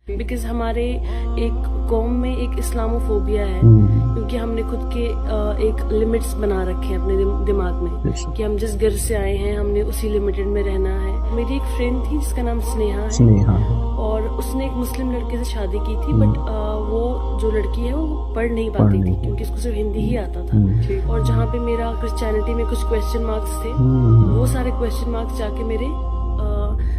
Because हमारे एक कौम में एक इस्लामोफोबिया है, क्योंकि हमने खुद के एक लिमिट्स बना रखे हैं अपने दिमाग में कि हम जिस घर से आए हैं हमने उसी लिमिटेड में रहना है। मेरी एक फ्रेंड थी जिसका नाम स्नेहा है और उसने एक मुस्लिम लड़के से शादी की थी, बट वो जो लड़की है वो पढ़ नहीं पाती थी क्योंकि उसको सिर्फ हिंदी ही आता था। और जहाँ पे मेरा क्रिश्चियनिटी में कुछ क्वेश्चन मार्क्स थे, वो सारे क्वेश्चन मार्क्स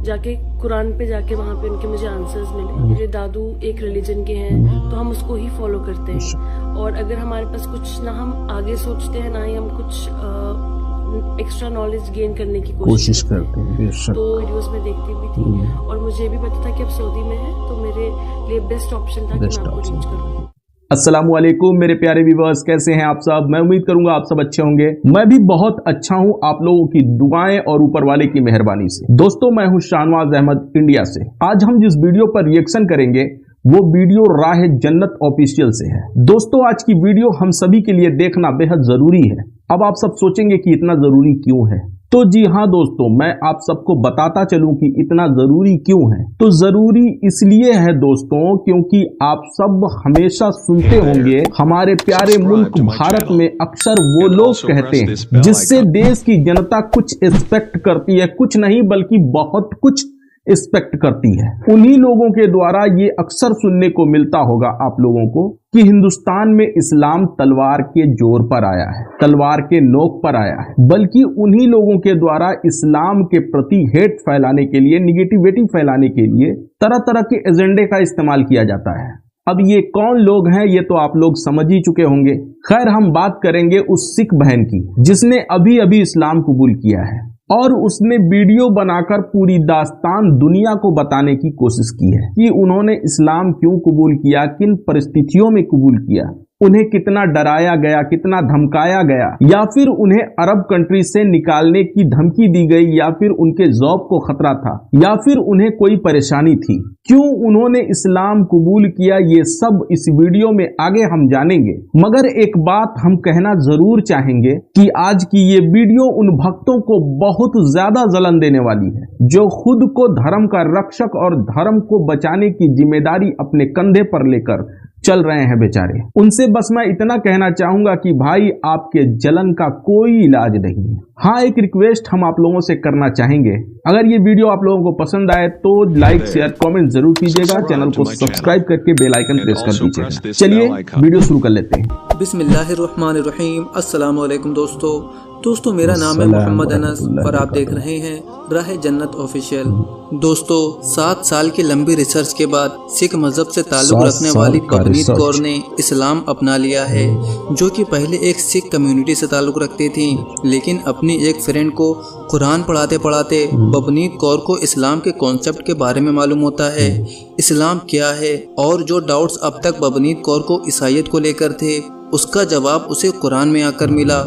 जाके कुरान पे जाके वहाँ पे उनके मुझे आंसर्स मिले। मेरे दादू एक रिलीजन के हैं तो हम उसको ही फॉलो करते हैं, और अगर हमारे पास कुछ ना हम आगे सोचते हैं ना ही हम कुछ एक्स्ट्रा नॉलेज गेन करने की कोशिश करते हैं। तो वीडियोस में देखती भी थी और मुझे भी पता था कि अब सऊदी में है तो मेरे लिए बेस्ट ऑप्शन था कि मैं आपको रीच करूँ। अस्सलामुअलैकुम मेरे प्यारे व्यूअर्स, कैसे हैं आप सब। मैं उम्मीद करूंगा आप सब अच्छे होंगे। मैं भी बहुत अच्छा हूं आप लोगों की दुआएं और ऊपर वाले की मेहरबानी से। दोस्तों, मैं हूं शाहनवाज अहमद इंडिया से। आज हम जिस वीडियो पर रिएक्शन करेंगे वो वीडियो राह जन्नत ऑफिशियल से है। दोस्तों, आज की वीडियो हम सभी के लिए देखना बेहद जरूरी है। अब आप सब सोचेंगे कि इतना जरूरी क्यों है, तो जी हाँ दोस्तों, मैं आप सबको बताता चलूं कि इतना जरूरी क्यों है। तो जरूरी इसलिए है दोस्तों क्योंकि आप सब हमेशा सुनते होंगे हमारे प्यारे मुल्क भारत में अक्सर वो लोग कहते हैं जिससे देश की जनता कुछ एक्सपेक्ट करती है, कुछ नहीं बल्कि बहुत कुछ एक्सपेक्ट करती है। उन्हीं लोगों के द्वारा ये अक्सर सुनने को मिलता होगा आप लोगों को कि हिंदुस्तान में इस्लाम तलवार के जोर पर आया है, तलवार के नोक पर आया है। बल्कि उन्हीं लोगों के द्वारा इस्लाम के प्रति हेट फैलाने के लिए, निगेटिविटी फैलाने के लिए तरह तरह के एजेंडे का इस्तेमाल किया जाता है। अब ये कौन लोग हैं ये तो आप लोग समझ ही चुके होंगे। खैर, हम बात करेंगे उस सिख बहन की जिसने अभी अभी इस्लाम कबूल किया है और उसने वीडियो बनाकर पूरी दास्तान दुनिया को बताने की कोशिश की है कि उन्होंने इस्लाम क्यों कबूल किया, किन परिस्थितियों में कबूल किया, उन्हें कितना डराया गया, कितना धमकाया गया, या फिर उन्हें अरब कंट्री से निकालने की धमकी दी गई, या फिर उनके जॉब को खतरा था, या फिर उन्हें कोई परेशानी थी, क्यों उन्होंने इस्लाम कबूल किया, ये सब इस वीडियो में आगे हम जानेंगे। मगर एक बात हम कहना जरूर चाहेंगे कि आज की ये वीडियो उन भक्तों को बहुत ज्यादा जलन देने वाली है जो खुद को धर्म का रक्षक और धर्म को बचाने की जिम्मेदारी अपने कंधे पर लेकर चल रहे हैं बेचारे। उनसे बस मैं इतना कहना चाहूंगा कि भाई, आपके जलन का कोई इलाज नहीं है। हाँ, एक रिक्वेस्ट हम आप लोगों से करना चाहेंगे, अगर ये वीडियो आप लोगों को पसंद आए तो लाइक शेयर कमेंट जरूर कीजिएगा, चैनल को सब्सक्राइब करके बेल आइकन प्रेस कर दीजिएगा। चलिए वीडियो शुरू कर लेते हैं। बिस्मिल्लाहिर्रहमानिर्रहीम। अस्सलाम वालेकुम दोस्तों, मेरा नाम है मोहम्मद अनस और आप देख रहे हैं राह जन्नत ऑफिशियल। दोस्तों, 7 साल की लंबी रिसर्च के बाद सिख मजहब से ताल्लुक रखने वाली पवनीत कौर ने इस्लाम अपना लिया है, जो कि पहले एक सिख कम्युनिटी से ताल्लुक रखती थी। लेकिन अपनी एक फ्रेंड को कुरान पढ़ाते पढ़ाते पवनीत कौर को इस्लाम के कॉन्सेप्ट के बारे में मालूम होता है, इस्लाम क्या है, और जो डाउट्स अब तक पवनीत कौर को ईसाईयत को लेकर थे उसका जवाब उसे कुरान में आकर मिला,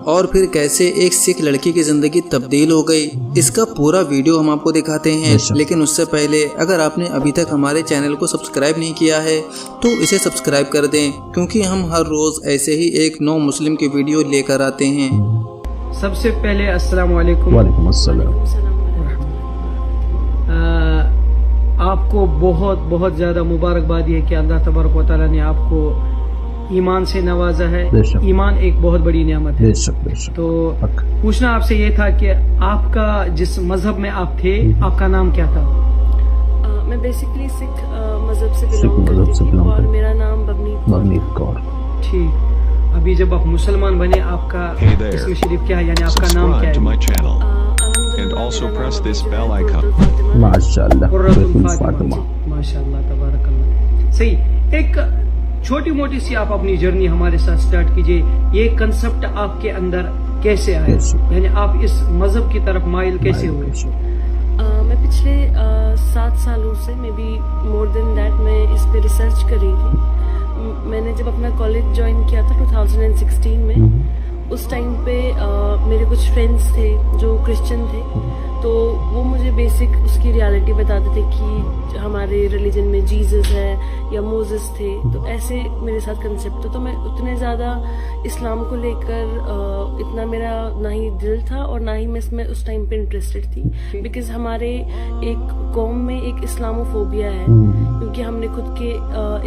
और फिर कैसे एक सिख लड़की की जिंदगी तब्दील हो गई। इसका पूरा वीडियो हम आपको दिखाते हैं। लेकिन उससे पहले अगर आपने अभी तक हमारे चैनल को सब्सक्राइब नहीं किया है तो इसे सब्सक्राइब कर दें, क्योंकि हम हर रोज ऐसे ही एक नौ मुस्लिम की वीडियो लेकर आते हैं। सबसे पहले अस्सलाम वालेकुम। वालेकुम अस्सलाम। आपको बहुत बहुत ज्यादा मुबारकबाद है कि अल्लाह तबारक व तआला ने आपको ईमान से नवाजा है। ईमान एक बहुत बड़ी नेमत है। तो पूछना आपसे ये था कि आपका जिस मजहब में आप थे आपका नाम क्या था? मैं बेसिकली सिख मजहब से बिलोंग करती थी और मेरा नाम बवनीत कौर। ठीक, अभी जब आप मुसलमान बने आपका इस्म शरीफ क्या है, यानी आपका नाम क्या है? And also press this bell icon. माशाअल्लाह, माशाअल्लाह, तबारकल्लाह। सही, एक छोटी मोटी सी आप अपनी जर्नी हमारे साथ स्टार्ट कीजिए। ये कंसेप्ट आपके अंदर कैसे आया, यानी आप इस मजहब की तरफ माइल कैसे हुए? मैं पिछले 7 सालों से, may be more than that, मैं इस पे रिसर्च कर रही थी। मैंने जब अपना कॉलेज ज्वाइन किया था 2016 में, उस टाइम पे मेरे कुछ फ्रेंड्स थे जो क्रिश्चियन थे, तो वो मुझे बेसिक उसकी रियलिटी बताते थे कि हमारे रिलीजन में जीसस है या मोसेस थे। तो ऐसे मेरे साथ कंसेप्ट था, तो मैं उतने ज़्यादा इस्लाम को लेकर इतना मेरा ना ही दिल था और ना ही मैं इसमें उस टाइम पे इंटरेस्टेड थी, बिकॉज हमारे एक कौम में एक इस्लामोफोबिया है, क्योंकि खुद के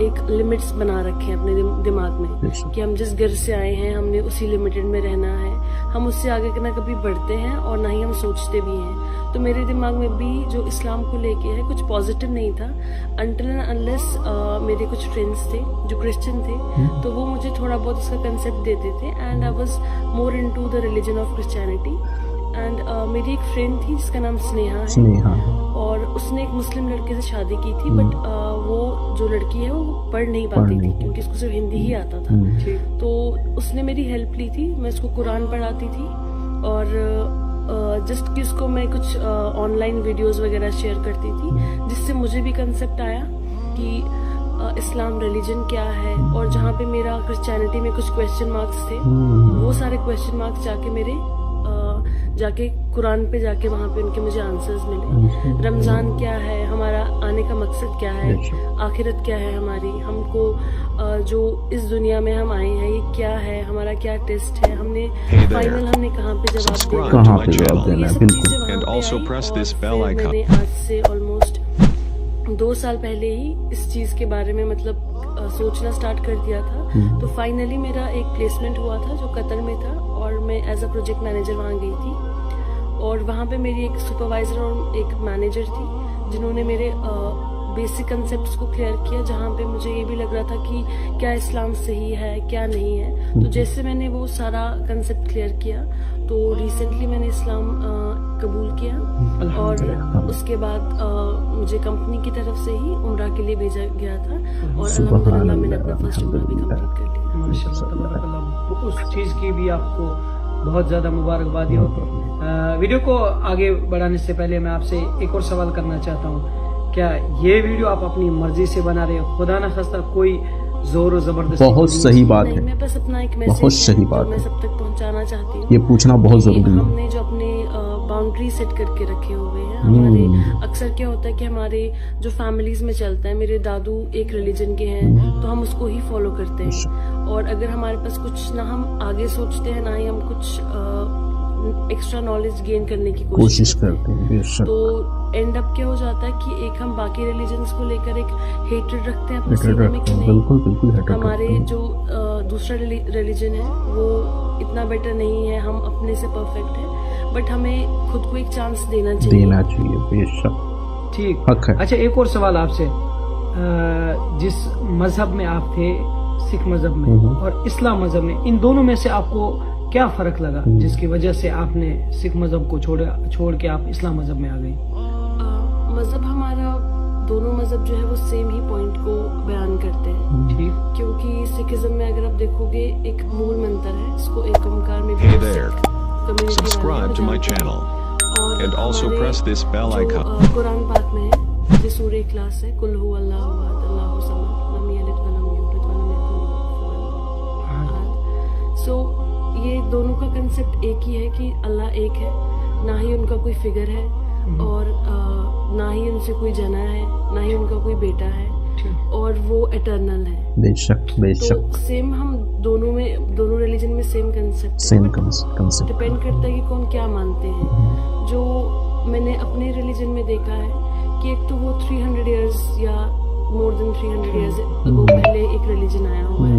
एक लिमिट्स बना रखे हैं अपने दिमाग में कि हम जिस घर से आए हैं हमने उसी लिमिटेड में रहना है। हम उससे आगे ना कभी बढ़ते हैं और ना ही हम सोचते भी हैं। तो मेरे दिमाग में भी जो इस्लाम को लेके है कुछ पॉजिटिव नहीं था अनटिल एंड अनलेस मेरे कुछ फ्रेंड्स थे जो क्रिश्चियन थे, तो वो मुझे थोड़ा बहुत उसका कंसेप्ट देते थे and I was more into the religion of Christianity. And मेरी एक फ्रेंड थी जिसका नाम स्नेहा है और उसने एक मुस्लिम लड़के से शादी की थी, बट वो जो लड़की है वो पढ़ नहीं पाती थी क्योंकि उसको सिर्फ हिंदी ही आता था। तो उसने मेरी हेल्प ली थी, मैं उसको कुरान पढ़ाती थी और जस्ट कि उसको मैं कुछ ऑनलाइन वीडियोस वगैरह शेयर करती थी, जिससे मुझे भी कंसेप्ट आया कि इस्लाम रिलीजन क्या है। और जहाँ पे मेरा क्रिश्चियनिटी में कुछ क्वेश्चन मार्क्स थे, वो सारे क्वेश्चन मार्क्स जाके कुरान पे जाके वहाँ पे उनके मुझे आंसर्स मिले। रमजान क्या है, हमारा आने का मकसद क्या है, आखिरत क्या है हमारी, हमको जो इस दुनिया में हम आए हैं ये क्या है, हमारा क्या टेस्ट है, हमने फाइनल हमने कहाँ पे जवाब देना है। मैंने आज से ऑलमोस्ट 2 साल पहले ही इस चीज के बारे में मतलब सोचना स्टार्ट कर दिया था। तो फाइनली मेरा एक प्लेसमेंट हुआ था जो कतर में था और मैं एज अ प्रोजेक्ट मैनेजर वहाँ गई थी और वहाँ पे मेरी एक सुपरवाइजर और एक मैनेजर थी जिन्होंने मेरे बेसिक कंसेप्ट्स को क्लियर किया, जहाँ पे मुझे ये भी लग रहा था कि क्या इस्लाम सही है क्या नहीं है। तो जैसे मैंने वो सारा कंसेप्ट क्लियर किया तो रिसेंटली मैंने इस्लाम कबूल किया और उसके बाद मुझे कंपनी की तरफ से ही उम्रा के लिए भेजा गया था और अल्हम्दुलिल्लाह मैंने अपना फर्स्ट उम्रा भी कंप्लीट कर लिया। माशाअल्लाह, उस चीज की भी आपको बहुत ज्यादा मुबारकबादी हो। वीडियो को आगे बढ़ाने से पहले मैं आपसे एक और सवाल करना चाहता हूँ, क्या ये वीडियो आप अपनी मर्जी से बना रहे हो, खुदा न खास्ता कोई जोर और जबरदस्ती? बहुत सही बात है, मैं बस अपना एक मैसेज बहुत सही बात मैं सब तक पहुंचाना चाहती हूँ। ये पूछना बहुत जरूरी है। हमने जो अपने बाउंड्री सेट करके रखे हुए हैं, हमारे अक्सर क्या होता है कि हमारे जो फैमिलीज में चलता है, मेरे दादू एक रिलीजन के हैं तो हम उसको ही फॉलो करते हैं और अगर हमारे पास कुछ ना हम आगे सोचते हैं ना ही हम कुछ एक्स्ट्रा नॉलेज गेन करने की कोशिश करते हैं। तो एंड अप क्या हो जाता है कि एक हम बाकी रिलीजन्स को लेकर एक हेट्रेड रखते हैं अपने सीने में कि नहीं हमारे जो दूसरा रिलीजन है वो इतना बेटर नहीं है, हम अपने से परफेक्ट है, बट हमें खुद को एक चांस देना चाहिए। बेशक, ठीक हक है। अच्छा, एक और सवाल आपसे, जिस मजहब में आप थे, सिख मजहब में और इस्लाम मजहब में, इन दोनों में से आपको क्या फर्क लगा जिसकी वजह से आपने सिख मजहब को छोड़ के आप इस्लाम मजहब में आ गई? मजहब हमारा दोनों मजहब जो है वो सेम ही पॉइंट को बयान करते हैं, ठीक, क्योंकि सिखिज्म में अगर आप देखोगे एक मूल मंत्र है, इसको एक ओमकार में भी Subscribe to my channel and also press this bell icon. Quran पाक में है, जो सूरह इखलास है, कुल हु अल्लाहु अहद अल्लाहु समद लम यलिद व लम यूलद व लम यकुल लहु कुफुवन अहद। सो ये दोनों का कंसेप्ट एक ही है कि अल्लाह एक है, ना ही उनका कोई फिगर है और ना ही उनसे कोई जना है, ना ही उनका कोई बेटा है और वो एटर्नल है। बेशक बेशक। तो सेम हम दोनों रिलीजन में सेम कंसेप्ट डिपेंड करता है कि कौन क्या मानते हैं। जो मैंने अपने रिलीजन में देखा है कि एक तो वो 300 इयर्स या मोर देन 300 इयर्स पहले एक रिलीजन आया हुआ है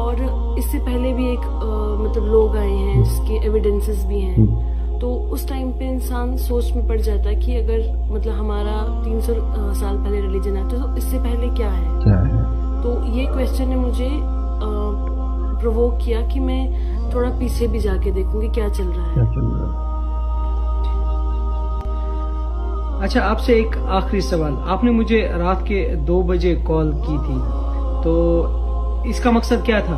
और इससे पहले भी एक मतलब लोग आए हैं जिसके एविडेंसेस भी हैं। तो उस टाइम पे इंसान सोच में पड़ जाता है कि अगर मतलब हमारा 300 साल पहले रिलीजन है तो इससे पहले क्या है? तो ये क्वेश्चन ने मुझे प्रोवोक किया कि मैं थोड़ा पीछे भी जाके देखूंगी क्या चल रहा है। अच्छा, आपसे एक आखिरी सवाल, आपने मुझे रात के 2 बजे कॉल की थी, तो इसका मकसद क्या था?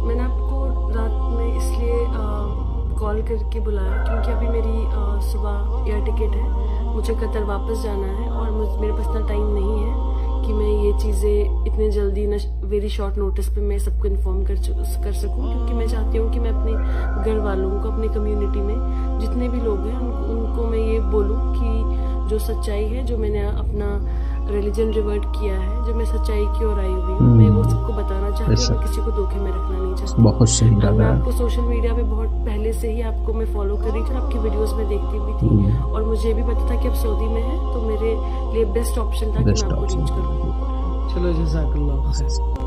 मैंने आपको रात में इसलिए कॉल करके बुलाया क्योंकि अभी मेरी सुबह एयर टिकट है, मुझे कतर वापस जाना है और मेरे पास इतना टाइम नहीं है कि मैं ये चीज़ें इतने जल्दी वेरी शॉर्ट नोटिस पे मैं सबको इन्फॉर्म कर सकूं, क्योंकि मैं चाहती हूँ कि मैं अपने घर वालों को, अपनी कम्युनिटी में जितने भी लोग हैं उनको मैं ये बोलूँ कि जो सच्चाई है, जो मैंने अपना रिलीजन रिवर्ट किया है, जब मैं सच्चाई की ओर आई हुई हूँ, मैं वो सबको बताना चाहती हूँ, मैं किसी को धोखे में रखना नहीं चाहती। बहुत सही मैं दादा। आपको सोशल मीडिया पे बहुत पहले से ही आपको मैं फॉलो कर रही थी और आपकी वीडियोस में देखती भी थी, और मुझे भी पता था कि आप सऊदी में हैं, तो मेरे लिए बेस्ट ऑप्शन था कि मैं आपको रीच करूँ। चलो जज़ाकल्लाह खैर।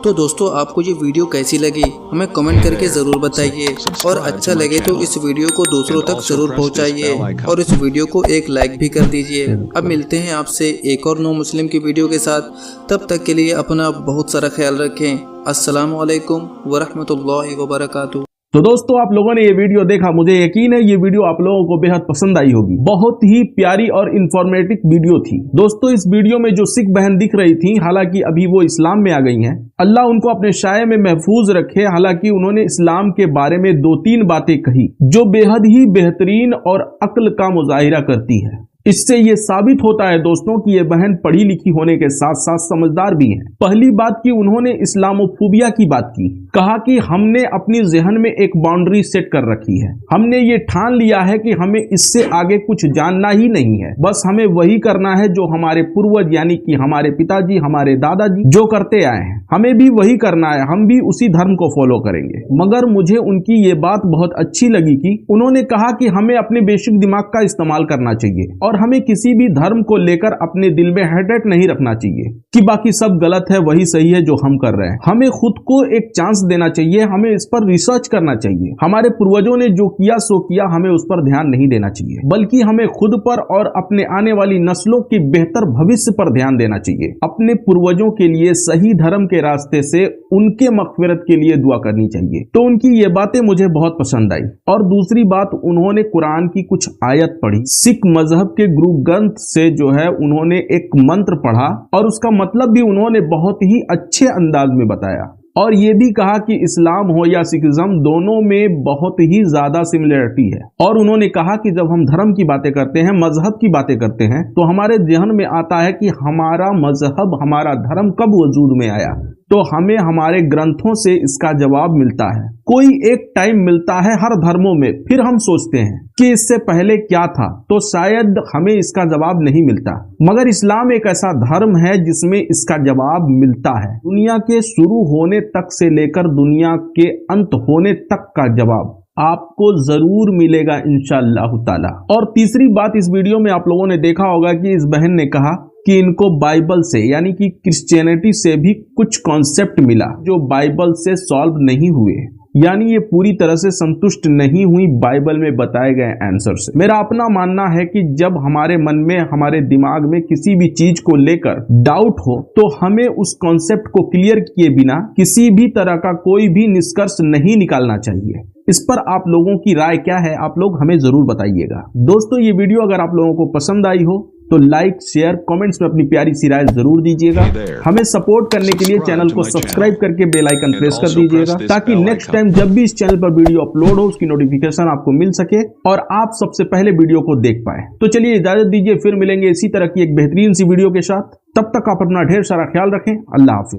तो दोस्तों, आपको ये वीडियो कैसी लगी हमें कमेंट करके ज़रूर बताइए, और अच्छा लगे तो इस वीडियो को दूसरों तक ज़रूर पहुंचाइए, और इस वीडियो को एक लाइक भी कर दीजिए। अब मिलते हैं आपसे एक और नो मुस्लिम की वीडियो के साथ, तब तक के लिए अपना बहुत सारा ख्याल रखें। अस्सलामु अलैकुम वरहमतुल्लाहि वबरकातुहू। तो दोस्तों, आप लोगों ने ये वीडियो देखा, मुझे यकीन है ये वीडियो आप लोगों को बेहद पसंद आई होगी। बहुत ही प्यारी और इंफॉर्मेटिव वीडियो थी। दोस्तों, इस वीडियो में जो सिख बहन दिख रही थी, हालांकि अभी वो इस्लाम में आ गई हैं, अल्लाह उनको अपने शाये में महफूज रखे। हालांकि उन्होंने इस्लाम के बारे में 2-3 बातें कही जो बेहद ही बेहतरीन और अक्ल का मुजाहिरा करती है। इससे ये साबित होता है दोस्तों कि ये बहन पढ़ी लिखी होने के साथ साथ समझदार भी है। पहली बात की उन्होंने इस्लामोफोबिया की बात की, कहा कि हमने अपनी ज़हन में एक बाउंड्री सेट कर रखी है, हमने ये ठान लिया है कि हमें इससे आगे कुछ जानना ही नहीं है, बस हमें वही करना है जो हमारे पूर्वज यानी कि हमारे पिताजी, हमारे दादाजी जो करते आए हैं, हमें भी वही करना है, हम भी उसी धर्म को फॉलो करेंगे। मगर मुझे उनकी ये बात बहुत अच्छी लगी कि उन्होंने कहा कि हमें अपने बेसिक दिमाग का इस्तेमाल करना चाहिए और हमें किसी भी धर्म को लेकर अपने दिल में हेट नहीं रखना चाहिए कि बाकी सब गलत है, वही सही है जो हम कर रहे हैं। हमें खुद को एक चांस देना चाहिए, हमें इस पर रिसर्च करना चाहिए। हमारे पूर्वजों ने जो किया सो किया, हमें उस पर ध्यान नहीं देना चाहिए, बल्कि हमें खुद पर और अपने आने वाली नस्लों के बेहतर भविष्य पर ध्यान देना चाहिए। अपने पूर्वजों के लिए सही धर्म के रास्ते से उनके मग़फ़िरत के लिए दुआ करनी चाहिए। तो उनकी ये बातें मुझे बहुत पसंद आई। और दूसरी बात, उन्होंने कुरान की कुछ आयत पढ़ी, सिख मजहब के गुरु ग्रंथ से जो है उन्होंने एक मंत्र पढ़ा और उसका मतलब भी उन्होंने बहुत ही अच्छे अंदाज में बताया, और ये भी कहा कि इस्लाम हो या सिखिज्म, दोनों में बहुत ही ज्यादा सिमिलरिटी है। और उन्होंने कहा कि जब हम धर्म की बातें करते हैं, मजहब की बातें करते हैं, तो हमारे ज़हन में आता है कि हमारा मजहब, हमारा धर्म कब वजूद में आया, तो हमें हमारे ग्रंथों से इसका जवाब मिलता है। कोई एक टाइम मिलता है हर धर्मों में, फिर हम सोचते हैं कि इससे पहले क्या था, तो शायद हमें इसका जवाब नहीं मिलता। मगर इस्लाम एक ऐसा धर्म है जिसमें इसका जवाब मिलता है। दुनिया के शुरू होने तक से लेकर दुनिया के अंत होने तक का जवाब आपको जरूर मिलेगा इंशाअल्लाह ताला। और तीसरी बात, इस वीडियो में आप लोगों ने देखा होगा कि इस बहन ने कहा कि इनको बाइबल से यानी कि क्रिश्चियनिटी से भी कुछ कॉन्सेप्ट मिला जो बाइबल से सॉल्व नहीं हुए, यानी ये पूरी तरह से संतुष्ट नहीं हुई बाइबल में बताए गए आंसर से। मेरा अपना मानना है कि जब हमारे मन में, हमारे दिमाग में किसी भी चीज को लेकर डाउट हो, तो हमें उस कॉन्सेप्ट को क्लियर किए बिना किसी भी तरह का कोई भी निष्कर्ष नहीं निकालना चाहिए। इस पर आप लोगों की राय क्या है, आप लोग हमें जरूर बताइएगा। दोस्तों, ये वीडियो अगर आप लोगों को पसंद आई हो तो लाइक, शेयर, कमेंट्स में अपनी प्यारी सी राय जरूर दीजिएगा। हमें सपोर्ट करने के लिए चैनल को सब्सक्राइब करके बेल आइकन प्रेस कर दीजिएगा, ताकि नेक्स्ट टाइम जब भी इस चैनल पर वीडियो अपलोड हो उसकी नोटिफिकेशन आपको मिल सके और आप सबसे पहले वीडियो को देख पाए। तो चलिए इजाजत दीजिए, फिर मिलेंगे इसी तरह की एक बेहतरीन सी वीडियो के साथ। तब तक आप अपना ढेर सारा ख्याल रखें। अल्लाह हाफिज।